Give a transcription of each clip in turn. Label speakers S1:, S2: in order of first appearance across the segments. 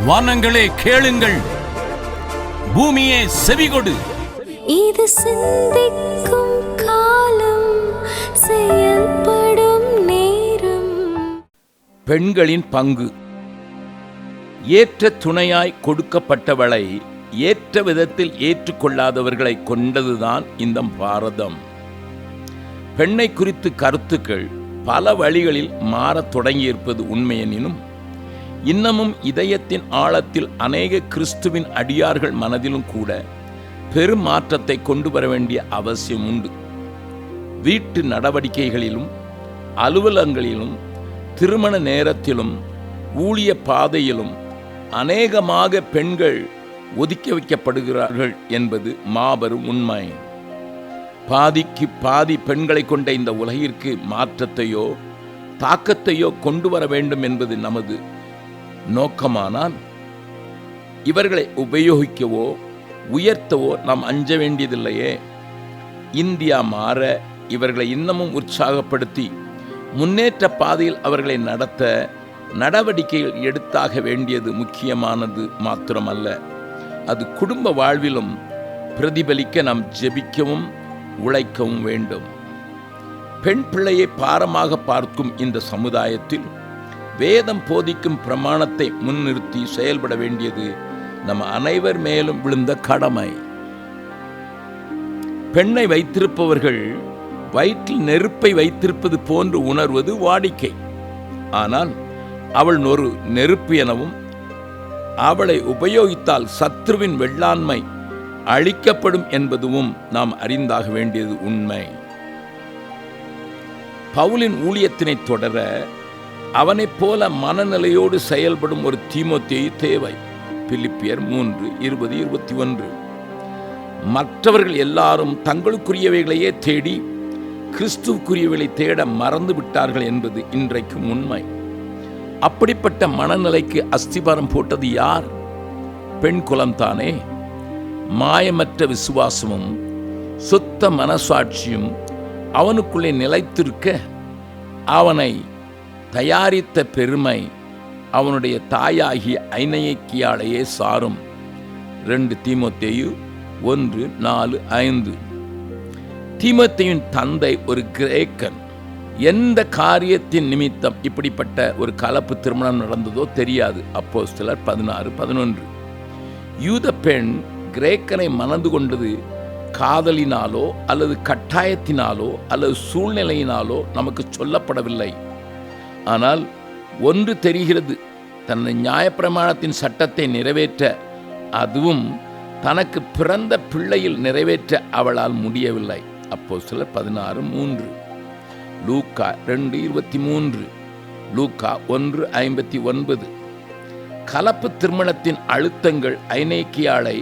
S1: வானங்களே கேளுங்கள், பூமியே செவிகொடு.
S2: இது சிந்திக்கும் காலம், செயல்படும் நேரம்.
S3: பெண்களின் பங்கு. ஏற்ற துணையாய் கொடுக்கப்பட்டவளை ஏற்ற விதத்தில் ஏற்றுக்கொள்ளாதவர்களை கொண்டதுதான் இந்த பாரதம். பெண்ணை குறித்து கருத்துக்கள் பல வழிகளில் மாறத் தொடங்கியிருப்பது உண்மையெனினும் இன்னமும் இதயத்தின் ஆழத்தில் அநேக கிறிஸ்துவின் அடியார்கள் மனதிலும் கூட பெரும் மாற்றத்தை கொண்டு வர வேண்டிய அவசியம் உண்டு. வீட்டு நடவடிக்கைகளிலும் அலுவலகங்களிலும் திருமண நேரத்திலும் ஊழிய பாதையிலும் அநேகமாக பெண்கள் ஒதுக்கி வைக்கப்படுகிறார்கள் என்பது மாபெரும் உண்மை. பாதிக்கு பாதி பெண்களை கொண்ட இந்த உலகிற்கு மாற்றத்தையோ தாக்கத்தையோ கொண்டு வர வேண்டும் என்பது நமது நோக்கமானால் இவர்களை உபயோகிக்கவோ உயர்த்தவோ நாம் அஞ்ச வேண்டியதில்லையே. இந்தியா மாற இவர்களை இன்னமும் உற்சாகப்படுத்தி முன்னேற்ற பாதையில் அவர்களை நடத்த நடவடிக்கைகள் எடுத்தாக வேண்டியது முக்கியமானது மாத்திரமல்ல, அது குடும்ப வாழ்விலும் பிரதிபலிக்க நாம் ஜெபிக்கவும் உழைக்கவும் வேண்டும். பெண் பிள்ளையை பாரமாக பார்க்கும் இந்த சமுதாயத்தில் வேதம் போதிக்கும் பிரமாணத்தை முன்னிறுத்தி செயல்பட வேண்டியது நம்ம அனைவர் மேலும் விழுந்த கடமை. பெண்ணை வைத்திருப்பவர்கள் வயிற்றில் நெருப்பை வைத்திருப்பது போன்று உணர்வது வாடிக்கை. ஆனால் அவள் ஒரு நெருப்பு எனவும் அவளை உபயோகித்தால் சத்ருவின் வெள்ளாண்மை அழிக்கப்படும் என்பதும் நாம் அறிந்தாக வேண்டியது உண்மை. பவுலின் ஊழியத்தினை தொடர அவனைப் போல மனநிலையோடு செயல்படும் ஒரு தீமோத்தேயு தேவை. பிலிப்பியர் 3:20-21. மற்றவர்கள் எல்லாரும் தங்களுக்குரியவைகளையே தேடி கிறிஸ்துவுக்குரியவைகளை தேட மறந்து விட்டார்கள் என்பது இன்றைக்கும் உண்மை. அப்படிப்பட்ட மனநிலைக்கு அஸ்திபாரம் போட்டது யார்? பெண் குலம்தானே. மாயமற்ற விசுவாசமும் சுத்த மனசாட்சியும் அவனுக்குள்ளே நிலைத்திருக்க அவனை தயாரித்த பெருமை அவனுடைய தாயாகிய ஐனேக்கியாளையே சாரும். 2 தீமோத்தேயு 1:4-5. தீமோத்தேயுவின் தந்தை ஒரு கிரேக்கன். எந்த காரியத்தின் நிமித்தம் இப்படிப்பட்ட ஒரு கலப்பு திருமணம் நடந்ததோ தெரியாது. அப்போஸ்தலர் 16:11. யூத பெண் கிரேக்கனை மணந்து கொண்டது காதலினாலோ அல்லது கட்டாயத்தினாலோ அல்லது சூழ்நிலையினாலோ நமக்கு சொல்லப்படவில்லை. ஆனால் ஒன்று தெரிகிறது, தனது நியாயப்பிரமாணத்தின் சட்டத்தை நிறைவேற்ற, அதுவும் தனக்கு பிறந்த பிள்ளையில் நிறைவேற்ற அவளால் முடியவில்லை. அப்போஸ்தலர் 16:3. லூக்கா 2:23. லூக்கா 1:59. கலப்பு திருமணத்தின் அழுத்தங்கள் ஐனேக்கியாளை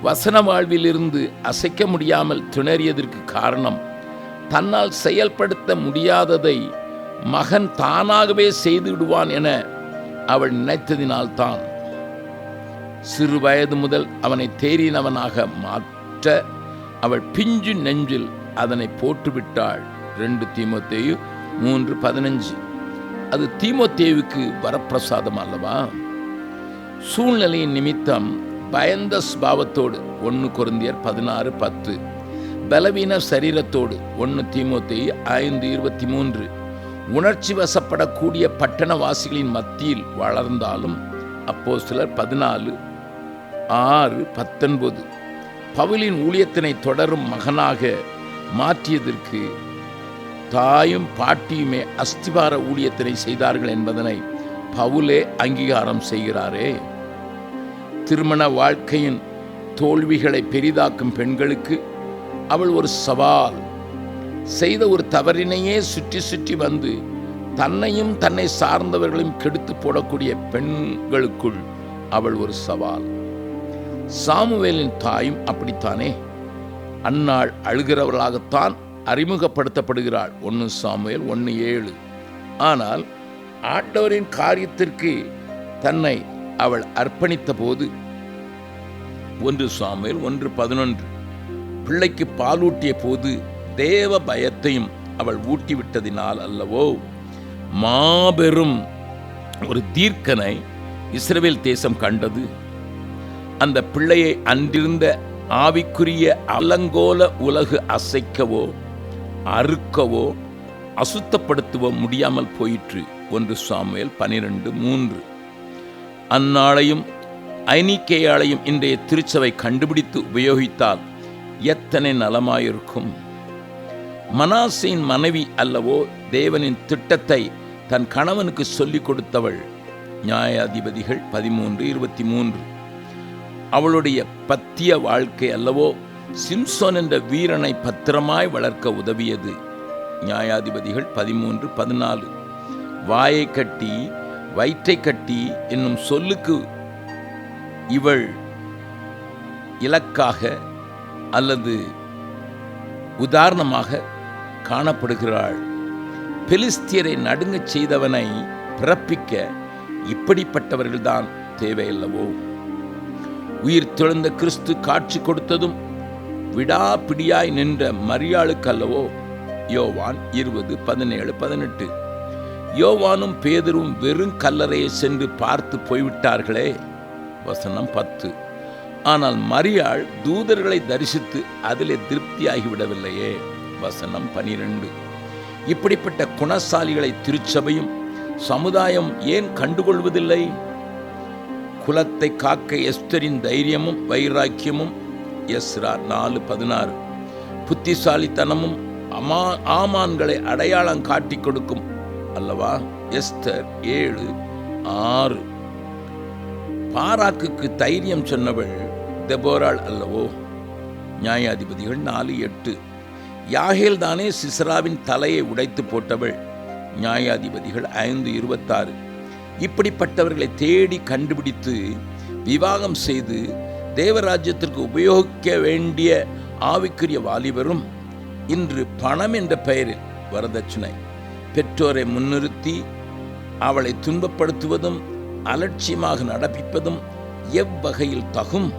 S3: வசன வாழ்விலிருந்து அசைக்க முடியாமல் திணறியதற்கு காரணம் தன்னால் செயல்படுத்த முடியாததை மகன் தானாகவே செய்து விடுவான் என அவள் நினைத்ததினால்தான். சிறு வயது முதல் அவனை தேறினவனாக மாற்ற அவள் பிஞ்சு நெஞ்சில் அதனை போட்டுவிட்டாள். 2 தீமோத்தேயு 3:15. அது தீமோத்தேயுவுக்கு வரப்பிரசாதம் அல்லவா? சூழ்நிலையின் நிமித்தம் பயந்த ஸ்பாவத்தோடு 1 கொரிந்தியர் 16:10. பலவீன சரீரத்தோடு 1 தீமோத்தேயு 5:23. உணர்ச்சி வசப்படக்கூடிய பட்டணவாசிகளின் மத்தியில் வளர்ந்தாலும் அப்போஸ்தலர் 14:6-19. பவுலின் ஊழியத்தினை தொடரும் மகனாக மாற்றியதற்கு தாயும் பாட்டியுமே அஸ்திபார ஊழியத்தினை செய்தார்கள் என்பதனை பவுலே அங்கீகாரம் செய்கிறாரே. திருமண வாழ்க்கையின் தோல்விகளை பெரிதாக்கும் பெண்களுக்கு அவள் ஒரு சவால். செய்த ஒரு தவறினையே சுற்றி சுற்றி வந்து தன்னையும் தன்னை சார்ந்தவர்களையும் கெடுத்து போடக்கூடிய பெண்களுக்குள் அவள் ஒரு சவால். சாமுவேலின் தாயும் அப்படித்தானே. அன்னாள் அழுகிறவர்களாகத்தான் அறிமுகப்படுத்தப்படுகிறாள். 1 சாமுவேல் 1:7. ஆனால் ஆண்டவரின் காரியத்திற்கு தன்னை அவள் அர்ப்பணித்த போது 1 சாமுவேல் 1:11. பிள்ளைக்கு பாலூட்டிய போது தேவ பயத்தையும் அவள் ஊட்டிவிட்டதினால் அல்லவோ. மாபெரும் ஒரு தீர்க்கனை இஸ்ரவேல் தேசம் கண்டது. அந்த பிள்ளையை அன்றிருந்த ஆவிக்குரிய அலங்கோல உலகு அசைக்கவோ அறுக்கவோ அசுத்தப்படுத்தவோ முடியாமல் போயிற்று. 1 சாமுவேல் 12:3. அந்நாளையும் ஐனிக்கேயாளையும் இன்றைய திருச்சபை கண்டுபிடித்து உபயோகித்தால் எத்தனை நலமாயிருக்கும். மனாசேயின் மனைவி அல்லவோ தேவனின் திட்டத்தை தன் கணவனுக்கு சொல்லிக் கொடுத்தவள். நியாயாதிபதிகள் 13:23. அவளுடைய பத்திய வாழ்க்கை அல்லவோ சிம்சோன் என்ற வீரனை பத்திரமாய் வளர்க்க உதவியது. நியாயாதிபதிகள் 13:14. வாயை கட்டி வயிற்றை கட்டி என்னும் சொல்லுக்கு இவள் இலக்காக அல்லது உதாரணமாக காணப்படுகிறாள். பெலிஸ்தியரை நடுங்கச் செய்தவனை பிறப்பிக்க இப்படிப்பட்டவர்கள்தான் தேவையல்லவோ. உயிர் தெழுந்த கிறிஸ்து காட்சி கொடுத்ததும் விடாப்பிடியாய் நின்ற மரியாளுக்கு அல்லவோ. யோவான் 20:17-18. யோவானும் பேதுரும் வெறும் கல்லறையை சென்று பார்த்து போய்விட்டார்களே. வசனம் 10. ஆனால் மரியாள் தூதர்களை தரிசித்து அதிலே திருப்தியாகிவிடவில்லையே. வசனம் 12. இப்படிப்பட்ட குணசாலிகளை திருச்சபையும் சமுதாயம் ஏன் கண்டுகொள்வதில்லை? குலத்தை காக்க எஸ்தரின் தைரியமும் வைராக்கியமும். எஸ்ரா 4:16. புத்திசாலித்தனமும் ஆமான்களை அடையாளம் காட்டி கொடுக்கும் அல்லவா. எஸ்தர் 7:6. பாராக்குக்கு தைரியம் சொன்னவள் தெபோராள் அல்லவோ. நியாயாதிபதிகள் 4:8. யாகேல் தானே சிசராவின் தலையை உடைத்து போட்டவள். நியாயாதிபதிகள் 5:26. இப்படிப்பட்டவர்களை தேடி கண்டுபிடித்து விவாகம் செய்து தேவராஜ்யத்திற்கு உபயோகிக்க வேண்டிய ஆவிக்குரிய வாலிபரும் இன்று பணம் என்ற பெயரில் வரதட்சணை பெற்றோரை முன்னிறுத்தி அவளை துன்பப்படுத்துவதும் அலட்சியமாக நடப்பிப்பதும் எவ்வகையில் தகும்?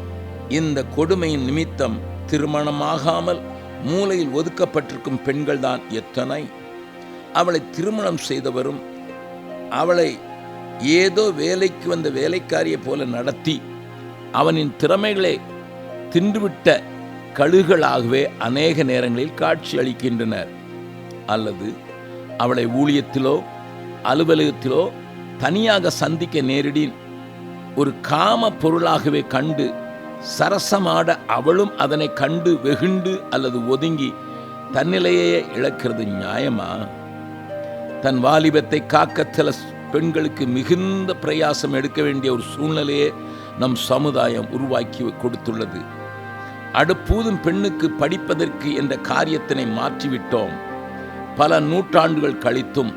S3: இந்த கொடுமையின் நிமித்தம் திருமணமாகாமல் மூலையில் ஒதுக்கப்பட்டிருக்கும் பெண்கள்தான் எத்தனை. அவளை திருமணம் செய்தவரும் அவளை ஏதோ வேலைக்கு வந்த வேலைக்காரியை போல நடத்தி அவனின் திறமைகளை தின்றுவிட்ட கழுகுகளாகவே அநேக நேரங்களில் காட்சி அளிக்கின்றனர். அல்லது அவளை ஊழியத்திலோ அலுவலகத்திலோ தனியாக சந்திக்க நேரிடி ஒரு காம பொருளாகவே கண்டு சரசமாட அவளும் அதனை கண்டு வெகுண்டு அல்லது ஒதுங்கி தன்னிலையே இழக்கிறது நியாயமா? தன் வாலிபத்தை காக்க சில பெண்களுக்கு மிகுந்த பிரயாசம் எடுக்க வேண்டிய ஒரு சூழ்நிலையே நம் சமுதாயம் உருவாக்கி கொடுத்துள்ளது. அடுப்பூதும் பெண்ணுக்கு படிப்பதற்கு என்ற காரியத்தினை மாற்றிவிட்டோம். பல நூற்றாண்டுகள் கழித்தும்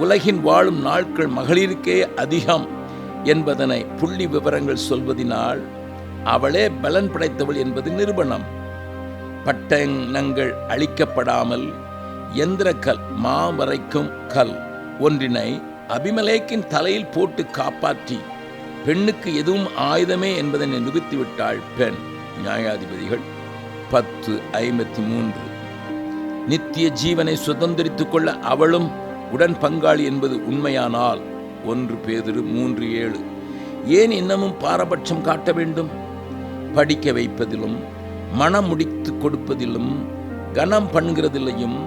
S3: உலகின் வாழும் நாட்கள் மகளிருக்கே அதிகம் என்பதனை புள்ளி விவரங்கள் சொல்வதினால் அவளே பலன் படைத்தவள் என்பது நிரூபணம். பட்டணங்கள் அழிக்கப்படாமல் எந்திரக்கல் மாவரைக்கும் கல் ஒன்றினை அபிமெலேக்கின் தலையில் போட்டு காப்பாற்றி பெண்ணுக்கு எதுவும் ஆயுதமே என்பதனை நிரூபித்துவிட்டாள் பெண். நியாயாதிபதிகள் 10:53. நித்திய ஜீவனை சுதந்திரித்துக் கொள்ள அவளும் உடன் பங்காளி என்பது உண்மையானால் 1 பேதுரு 3:7. ஏன் இன்னமும் பாரபட்சம் காட்ட வேண்டும்? படிக்க வைப்பதிலும் மனம் முடித்து கொடுப்பதிலும் கனம் பண்ணுகிறதில்லையும்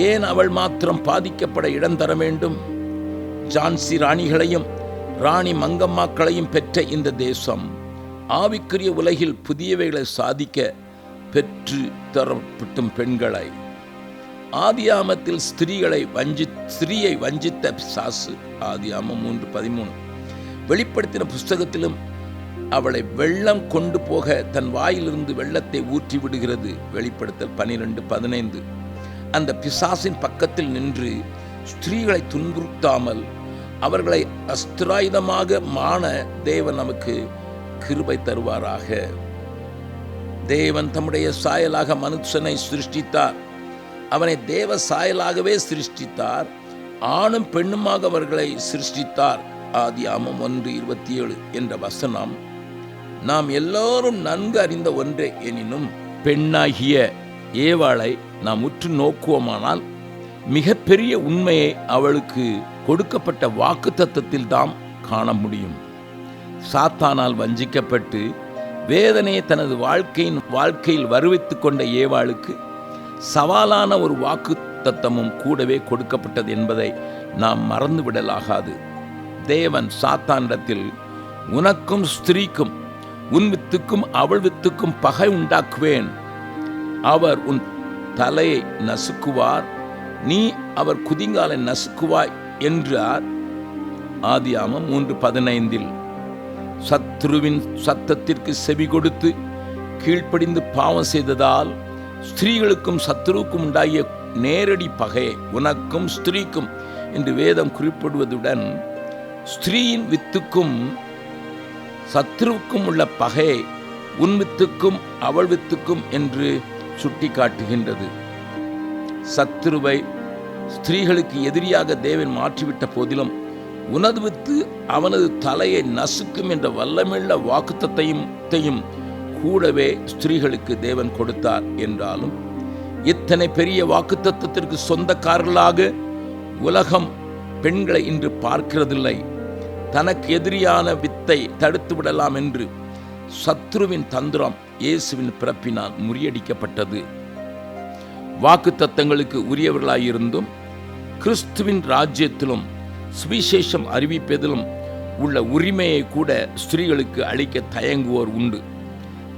S3: ஏன் அவள் மாத்திரம் பாதிக்கப்பட இடம் தர வேண்டும்? ஜான்சி ராணிகளையும் ராணி மங்கம்மாக்களையும் பெற்ற இந்த தேசம் ஆவிக்குரிய உலகில் புதியவைகளை சாதிக்க பெற்று தரப்பட்டும் பெண்களை ஆதியாமத்தில் ஸ்திரீயை வஞ்சித்த பிசாசு. ஆதியாமம் 3:13. வெளிப்படுத்தின புஸ்தகத்திலும் அவளை வெள்ளம் கொண்டு போக தன் வாயிலிருந்து வெள்ளத்தை ஊற்றி விடுகிறது. வெளிப்படுத்தல் 12:15. அந்த பிசாசின் பக்கத்தில் நின்று ஸ்திரீகளை துன்புறுத்தாமல் அவர்களை அஸ்திராயுதமாக மாண தேவன் நமக்கு கிருபை தருவாராக. தேவன் தம்முடைய சாயலாக மனுஷனை சிருஷ்டித்தார். அவனை தேவ சாயலாகவே சிருஷ்டித்தார். ஆணும் பெண்ணுமாக அவர்களை சிருஷ்டித்தார். ஆதியாகமம் 1:27 என்ற வசனம் நாம் எல்லோரும் நன்கு அறிந்த ஒன்றே. எனினும் பெண்ணாகிய ஏவாளை நாம் உற்று நோக்குவோமானால் மிகப்பெரிய உண்மையை அவளுக்கு கொடுக்கப்பட்ட வாக்குத்தத்தத்தில் தான் காண முடியும். சாத்தானால் வஞ்சிக்கப்பட்டு வேதனையை தனது வாழ்க்கையில் வருவித்துக் கொண்ட ஏவாளுக்கு சவாலான ஒரு வாக்குத்தத்தமும் கூடவே கொடுக்கப்பட்டது என்பதை நாம் மறந்துவிடலாகாது. தேவன் சாத்தானிடத்தில், உனக்கும் ஸ்திரீக்கும் உன் வித்துக்கும் அவள் வித்துக்கும் பகை உண்டாக்குவேன், அவர் உன் தலையை நசுக்குவார், நீ அவர் குதிங்காலை நசுக்குவாய் என்றார். ஆதியாகமம் 3:15. சத்ருவின் சத்தத்திற்கு செவி கொடுத்து கீழ்ப்படிந்து பாவம் செய்ததால் ஸ்திரீகளுக்கும் சத்ருவுக்கும் உண்டாகிய நேரடி பகையை உனக்கும் ஸ்திரீக்கும் என்று வேதம் குறிப்பிடுவதுடன் ஸ்திரீயின் வித்துக்கும் சத்ருவுக்கும் உள்ள பகையை உன் வித்துக்கும் அவள் வித்துக்கும் என்று சுட்டி காட்டுகின்றது. சத்ருவை ஸ்திரீகளுக்கு எதிரியாக தேவன் மாற்றிவிட்ட போதிலும் உனது வித்து அவனது தலையை நசுக்கும் என்ற வல்லமையுள்ள வாக்குத்தத்தையும் கூடவே ஸ்திரீகளுக்கு தேவன் கொடுத்தார். என்றாலும் இத்தனை பெரிய வாக்குத்தத்தத்திற்கு சொந்தக்காரர்களாக உலகம் பெண்களை இன்று பார்க்கிறதில்லை. தனக்கு எதிரியான வித்தை தடுத்து விடலாம் என்று சத்ருவின் தந்திரம் இயேசுவின் பிறப்பினால் முறியடிக்கப்பட்டது. வாக்குத்தத்தங்களுக்கு உரியவர்களாயிருந்தும் கிறிஸ்துவின் ராஜ்யத்திலும் சுவிசேஷம் அறிவிப்பதிலும் உள்ள உரிமையை கூட ஸ்திரீகளுக்கு அளிக்க தயங்குவோர் உண்டு.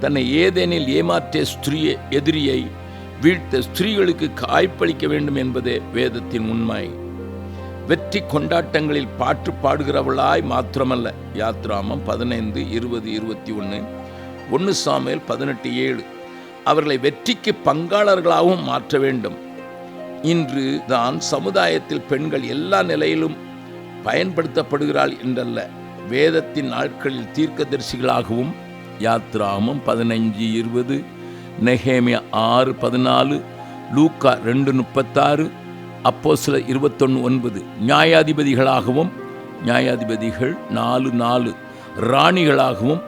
S3: தன்னை ஏதேனில் ஏமாற்றிய எதிரியை வீழ்த்த ஸ்திரீகளுக்கு காய்ப்பளிக்க வேண்டும் என்பதே வேதத்தின் உண்மை. வெற்றி கொண்டாட்டங்களில் பாட்டு பாடுகிறவளாய் மாத்திரமல்ல. யாத்ராமம் 15, 20, 21, 1 சாமுவேல் 18:7 அவர்களை வெற்றிக்கு பங்காளர்களாகவும் மாற்ற வேண்டும். இன்று தான் சமுதாயத்தில் பெண்கள் எல்லா நிலையிலும் பயன்படுத்தப்படுகிறாள் என்றல்ல, வேதத்தின் நாட்களில் தீர்க்கதரிசிகளாகவும். யாத்ராகமம் 15:20, நெகேமியா 6:14, லூக்கா 2:36, அப்போஸ்தலர் 21:9 நியாயாதிபதிகளாகவும், நியாயாதிபதிகள் 4:4 ராணிகளாகவும்,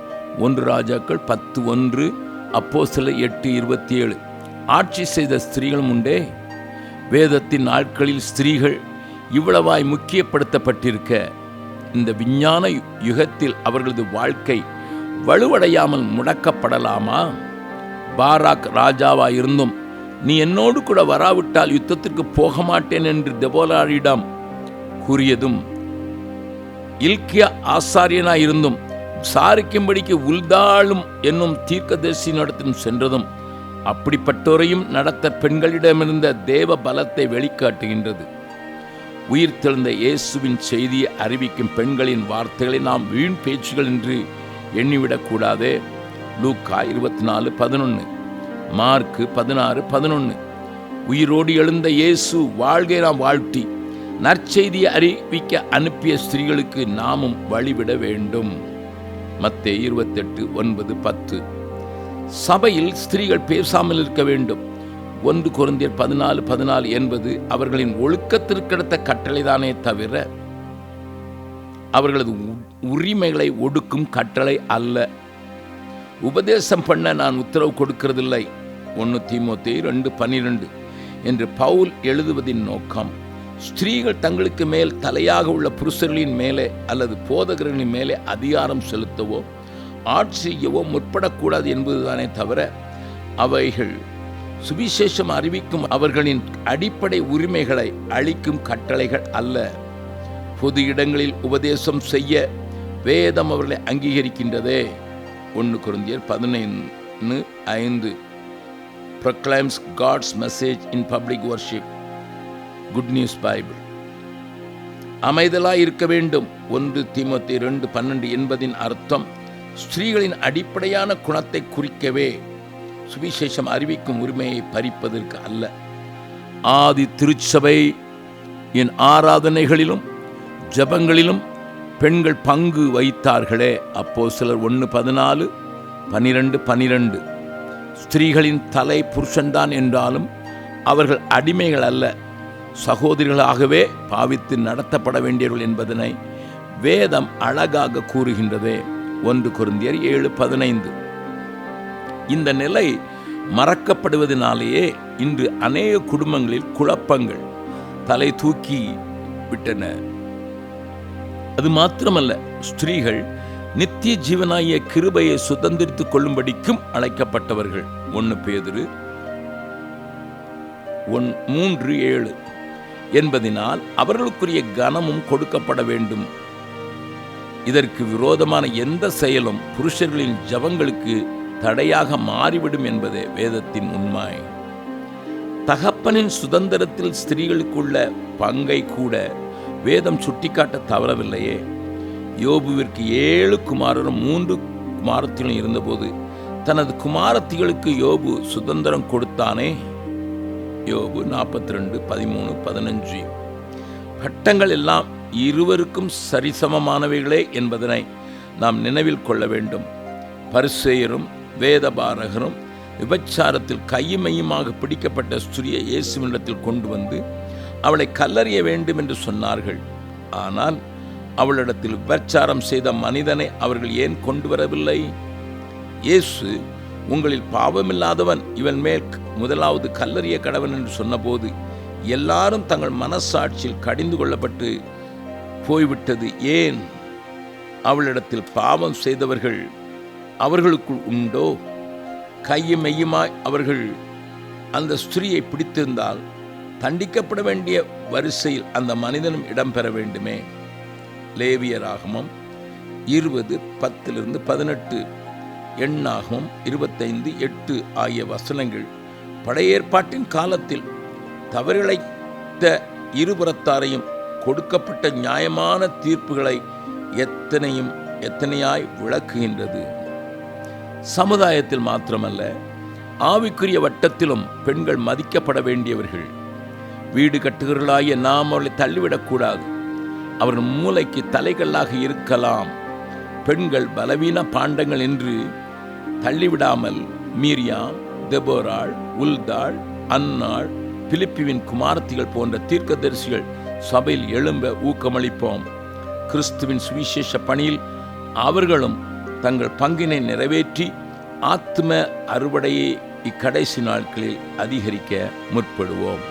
S3: 1 ராஜாக்கள் 10:1, அப்போஸ்தலர் 8:27 ஆட்சி செய்த ஸ்திரீகளும் உண்டே. வேதத்தின் நாட்களில் ஸ்திரீகள் இவ்வளவாய் முக்கியப்படுத்தப்பட்டிருக்க இந்த விஞ்ஞான யுகத்தில் அவர்களது வாழ்க்கை வலுவடையாமல் முடக்கப்படலாமா? பாராக் ராஜாவாயிருந்தும் நீ என்னோடு கூட வராவிட்டால் யுத்தத்திற்கு போக மாட்டேன் என்று தெபோராளிடம் கூறியதும், இல்கியா ஆசாரியனாயிருந்தும் விசாரிக்கும்படிக்கு உல்தாளும் என்னும் தீர்க்கதரிசியினிடத்திலும் சென்றதும் அப்படிப்பட்டோரையும் நடத்த பெண்களிடமிருந்த தேவ பலத்தை வெளிக்காட்டுகின்றது. உயிர்த்தெழுந்த இயேசுவின் செய்தியை அறிவிக்கும் பெண்களின் வார்த்தைகளை நாம் வீண் பேச்சுகள் என்று எண்ணிவிடக்கூடாதே. லூக்கா 24:11, மார்க்கு 16:11 உயிரோடு எழுந்த இயேசு வாழ்கை நாம் வாழ்த்தி நற்செய்தியை அறிவிக்க அனுப்பிய ஸ்திரீகளுக்கு நாமும் வழிவிட வேண்டும். மத்தேயு 28:9-10 சபையில் ஸ்திரீகள் பேசாமல் இருக்க வேண்டும். 1 கொரிந்தியர் 14:14 என்பது அவர்களின் ஒழுக்கத்திற்கடுத்த கட்டளைதானே தவிர அவர்களது உரிமைகளை ஒடுக்கும் கட்டளை அல்ல. உபதேசம் பண்ண நான் உத்தரவு கொடுக்கிறதில்லை. 1 தீமோத்தேயு 2:12 என்று பவுல் எழுதுவதின் நோக்கம் ஸ்திரீகள் தங்களுக்கு மேல் தலையாக உள்ள புருஷர்களின் மேலே அல்லது போதகர்களின் மேலே அதிகாரம் செலுத்தவோ ஆட்சி செய்யவோ முற்படக்கூடாது என்பதுதானே தவிர அவைகள் சுவிசேஷம் அறிவிக்கும் அவர்களின் அடிப்படை உரிமைகளை அளிக்கும் கட்டளைகள் அல்ல. பொது இடங்களில் உபதேசம் செய்ய வேதம் அவர்களை அங்கீகரிக்கின்றதே. 1 கொரிந்தியர் 15:5 proclaims God's message in public worship. Good News Bible. அமைதலாய் இருக்க வேண்டும். 1 தீமோத்தேயு 2:12 என்பதின் அர்த்தம் ஸ்திரீகளின் அடிப்படையான குணத்தை குறிக்கவே, சுவிசேஷம் அறிவிக்கும் உரிமையை பறிப்பதற்கு அல்ல. ஆதி திருச்சபை என் ஆராதனைகளிலும் ஜபங்களிலும் பெண்கள் பங்கு வைத்தார்களே. அப்போஸ்தலர் 1:14, 12:12 ஸ்திரீகளின் தலை புருஷன்தான் என்றாலும் அவர்கள் அடிமைகள் அல்ல, சகோதரிகளாகவே பாவித்து நடத்தப்பட வேண்டியவர்கள் என்பதனை வேதம் அழகாக கூறுகின்றதே. 1 கொரிந்தியர் 7:15 இந்த நிலை மறக்கப்படுவதனாலேயே இன்று அநேக குடும்பங்களில் குழப்பங்கள், தலை தூக்கி விட்டன. அது மாத்திரமல்ல, ஸ்திரீகள் நித்திய ஜீவனாகிய கிருபையை சுதந்திரித்துக் கொள்ளும்படிக்கும் அழைக்கப்பட்டவர்கள். 1 பேதுரு 3:7 என்பதினால் அவர்களுக்குரிய கனமும் கொடுக்கப்பட வேண்டும். இதற்கு விரோதமான எந்த செயலும் புருஷர்களின் ஜபங்களுக்கு தடையாக மாறிவிடும் என்பதே வேதத்தின் உண்மை. தகப்பனின் சுதந்திரத்தில் ஸ்திரீகளுக்குள்ள பங்கை கூட வேதம் சுட்டிக்காட்ட தவறவில்லையே. யோபுவிற்கு 7 குமாரரும் 3 குமாரத்திலும் இருந்தபோது தனது குமாரத்திகளுக்கு யோபு சுதந்திரம் கொடுத்தானே. யோபு 42:13-15. பட்டங்கள் எல்லாம் இருவருக்கும் சரிசமமானவைகளே என்பதனை நாம் நினைவில் கொள்ள வேண்டும். பரிசேயரும் வேதபாரகரும் விபச்சாரத்தில் கையுமையுமாக பிடிக்கப்பட்ட ஸ்திரியை இயேசுவினிடத்தில் கொண்டு வந்து அவளை கல்லறிய வேண்டும் என்று சொன்னார்கள். ஆனால் அவளிடத்தில் விபச்சாரம் செய்த மனிதனை அவர்கள் ஏன் கொண்டு வரவில்லை? இயேசு, உங்களில் பாவமில்லாதவன் இவன் மேல் முதலாவது கல்லறிய கடவன் என்று சொன்னபோது எல்லாரும் தங்கள் மனசாட்சியில் கடிந்து கொள்ளப்பட்டு போய்விட்டது ஏன்? அவளிடத்தில் பாவம் செய்தவர்கள் அவர்களுக்குள் உண்டோ? கையும் மெய்யுமாய் அவர்கள் அந்த ஸ்திரியை பிடித்திருந்தால் தண்டிக்கப்பட வேண்டிய வரிசையில் அந்த மனிதனும் இடம்பெற வேண்டுமே. லேவியராகமம் 20:10-18, எண்ணாகமம் 25:8 ஆகிய வசனங்கள் பழைய காலத்தில் தவறிழைத்த இருபுறத்தாரையும் கொடுக்கப்பட்ட நியாயமான தீர்ப்புகளை எத்தனையாய் விளக்குகின்றது. சமுதாயத்தில் மாத்திரமல்ல, ஆவிக்குரிய வட்டத்திலும் பெண்கள் மதிக்கப்பட வேண்டியவர்கள். வீடு கட்டுகிறவர்களாகிய நாம் அவர்களை தள்ளிவிடக்கூடாது. அவர்கள் மூளைக்கு தலைகளாக இருக்கலாம். பெண்கள் பலவீன பாண்டங்கள் என்று தள்ளிவிடாமல் மீரியாம், தெபோராள், உல்தாள், அன்னாள், பிலிப்பிவின் குமாரத்திகள் போன்ற தீர்க்கதரிசிகள் சபையில் எழும்ப ஊக்கமளிப்போம். கிறிஸ்துவின் சுவிசேஷ பணியில் அவர்களும் தங்கள் பங்கினை நிறைவேற்றி ஆத்ம அறுவடையை இக்கடைசி நாட்களில் அதிகரிக்க முற்படுவோம்.